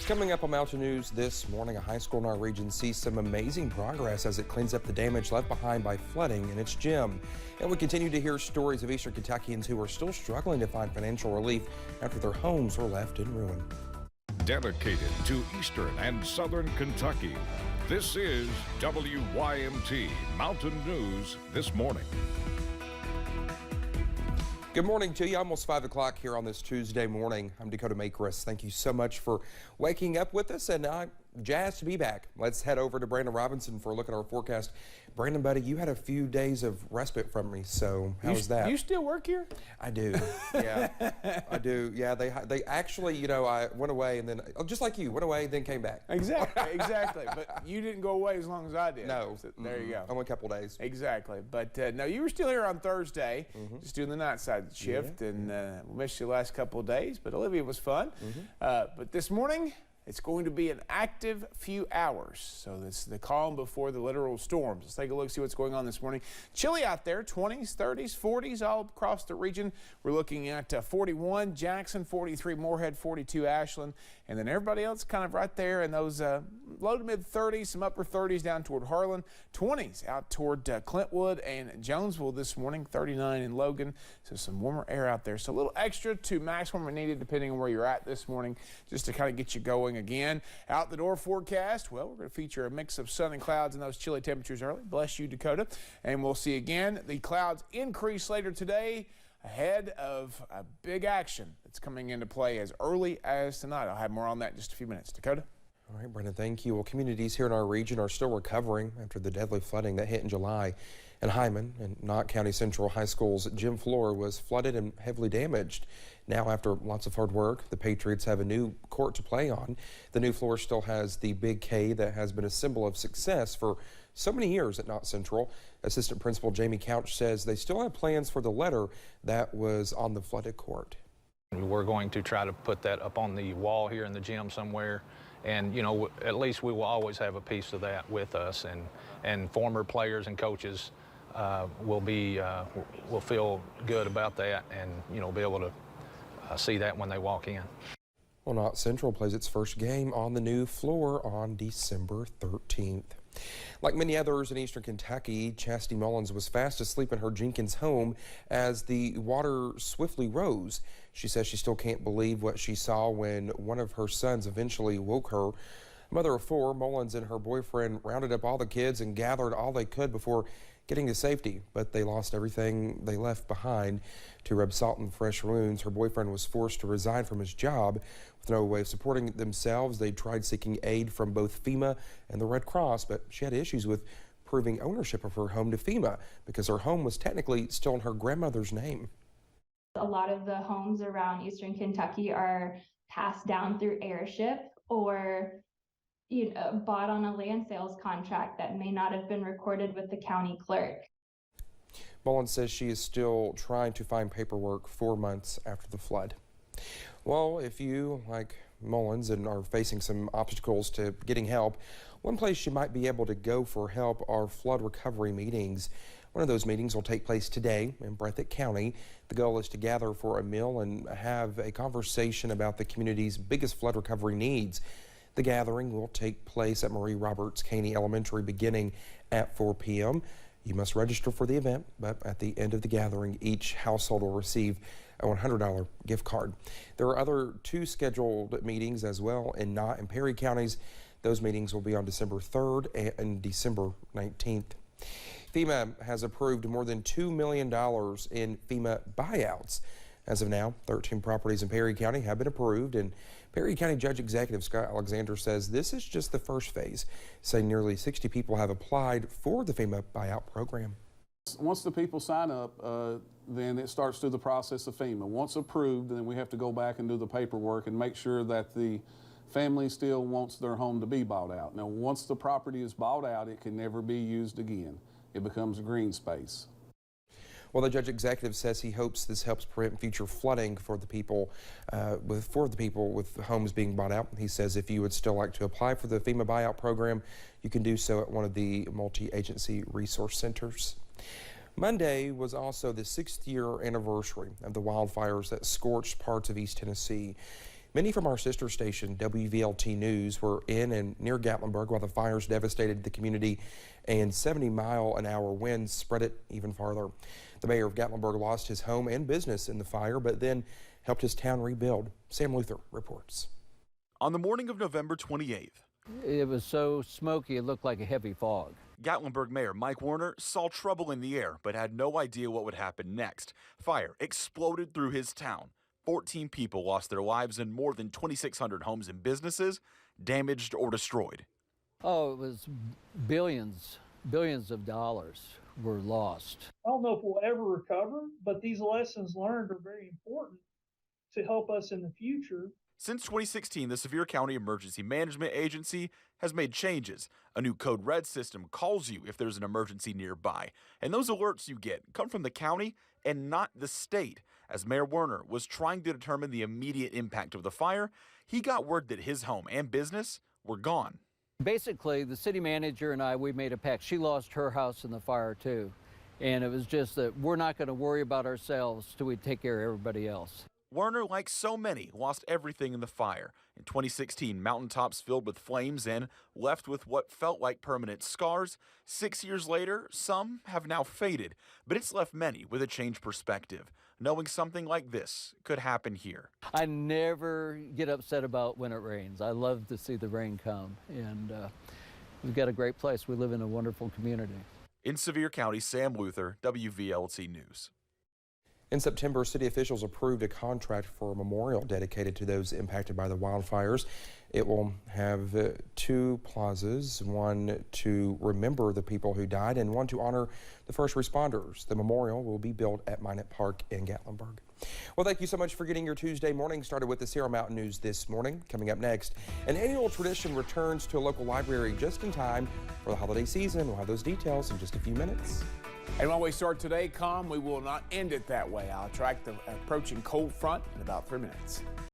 Coming up on Mountain News this morning, a high school in our region sees some amazing progress as it cleans up the damage left behind by flooding in its gym. And we continue to hear stories of Eastern Kentuckians who are still struggling to find financial relief after their homes were left in ruin. Dedicated to Eastern and Southern Kentucky, this is WYMT Mountain News this morning. Good morning to you. Almost 5 o'clock here on this Tuesday morning. I'm Dakota Makris. Thank you so much for waking up with us, and I'm jazzed to be back. Let's head over to Brandon Robinson for a look at our forecast. Brandon, buddy, you had a few days of respite from me, so how's that? You still work here? I do. Yeah, I do. Yeah, they actually, you know, I went away and then, just like you, went away and then came back. Exactly. But you didn't go away as long as I did. No. So there you go. Only a couple days. Exactly. But no, you were still here on Thursday, just doing the night side shift, and we missed you the last couple of days, but Olivia was fun. But this morning, it's going to be an active few hours. So this is the calm before the literal storms. Let's take a look, see what's going on this morning. Chilly out there, 20s, 30s, 40s all across the region. We're looking at 41 Jackson, 43 Moorhead, 42 Ashland, and then everybody else kind of right there in those low to mid 30s, some upper 30s down toward Harlan, 20s out toward Clintwood and Jonesville this morning, 39 in Logan. So some warmer air out there. So a little extra to maximum we needed depending on where you're at this morning, just to kind of get you going again. Out the door forecast, well, we're going to feature a mix of sun and clouds and those chilly temperatures early. Bless you, Dakota. And we'll see again the clouds increase later today ahead of a big action that's coming into play as early as tonight. I'll have more on that in just a few minutes. Dakota? All right, Brendan, thank you. Well, communities here in our region are still recovering after the deadly flooding that hit in July. In Hyman and Knott County Central High School's gym floor was flooded and heavily damaged. Now, after lots of hard work, the Patriots have a new court to play on. The new floor still has the big K that has been a symbol of success for so many years at Knott Central. Assistant Principal Jamie Couch says they still have plans for the letter that was on the flooded court. We're going to try to put that up on the wall here in the gym somewhere. And, you know, at least we will always have a piece of that with us. And former players and coaches will feel good about that and, you know, be able to see that when they walk in. Well, Knott Central plays its first game on the new floor on December 13th. Like many others in Eastern Kentucky, Chastity Mullins was fast asleep in her Jenkins home as the water swiftly rose. She says she still can't believe what she saw when one of her sons eventually woke her. Mother of four, Mullins and her boyfriend rounded up all the kids and gathered all they could before getting to safety, but they lost everything they left behind. To rub salt in fresh wounds, her boyfriend was forced to resign from his job. With no way of supporting themselves, they tried seeking aid from both FEMA and the Red Cross, but she had issues with proving ownership of her home to FEMA because her home was technically still in her grandmother's name. A lot of the homes around Eastern Kentucky are passed down through heirship or bought on a land sales contract that may not have been recorded with the county clerk. Mullins says she is still trying to find paperwork 4 months after the flood. Well, if you, like Mullins, and are facing some obstacles to getting help, one place you might be able to go for help are flood recovery meetings. One of those meetings will take place today in Breathitt County. The goal is to gather for a meal and have a conversation about the community's biggest flood recovery needs. The gathering will take place at Marie Roberts Caney Elementary beginning at 4 p.m. You must register for the event, but at the end of the gathering, each household will receive a $100 gift card. There are other two scheduled meetings as well in Knott and Perry counties. Those meetings will be on December 3rd and December 19th. FEMA has approved more than $2 million in FEMA buyouts. As of now, 13 properties in Perry County have been approved, and Perry County Judge Executive Scott Alexander says this is just the first phase, saying nearly 60 people have applied for the FEMA buyout program. Once the people sign up, then it starts through the process of FEMA. Once approved, then we have to go back and do the paperwork and make sure that the family still wants their home to be bought out. Now, once the property is bought out, it can never be used again. It becomes a green space. Well, the judge executive says he hopes this helps prevent future flooding for the people with homes being bought out. He says if you would still like to apply for the FEMA buyout program, you can do so at one of the multi-agency resource centers. Monday was also the 6th year anniversary of the wildfires that scorched parts of East Tennessee. Many from our sister station, WVLT News, were in and near Gatlinburg while the fires devastated the community and 70-mile-an-hour winds spread it even farther. The mayor of Gatlinburg lost his home and business in the fire, but then helped his town rebuild. Sam Luther reports. On the morning of November 28th, it was so smoky it looked like a heavy fog. Gatlinburg Mayor Mike Warner saw trouble in the air but had no idea what would happen next. Fire exploded through his town. 14 people lost their lives and more than 2,600 homes and businesses damaged or destroyed. Oh, it was billions of dollars were lost. I don't know if we'll ever recover, but these lessons learned are very important to help us in the future. Since 2016, the Sevier County Emergency Management Agency has made changes. A new code red system calls you if there's an emergency nearby. And those alerts you get come from the county and not the state. As Mayor Werner was trying to determine the immediate impact of the fire, he got word that his home and business were gone. Basically, the city manager and I, we made a pact. She lost her house in the fire too. And it was just that we're not going to worry about ourselves till we take care of everybody else. Werner, like so many, lost everything in the fire. In 2016, mountaintops filled with flames and left with what felt like permanent scars. 6 years later, some have now faded, but it's left many with a changed perspective, knowing something like this could happen here. I never get upset about when it rains. I love to see the rain come, and we've got a great place. We live in a wonderful community. In Sevier County, Sam Luther, WVLT News. In September, city officials approved a contract for a memorial dedicated to those impacted by the wildfires. It will have two plazas, one to remember the people who died and one to honor the first responders. The memorial will be built at Minot Park in Gatlinburg. Well, thank you so much for getting your Tuesday morning started with the Sierra Mountain News this morning. Coming up next, an annual tradition returns to a local library just in time for the holiday season. We'll have those details in just a few minutes. And while we start today calm, we will not end it that way. I'll track the approaching cold front in about 3 minutes.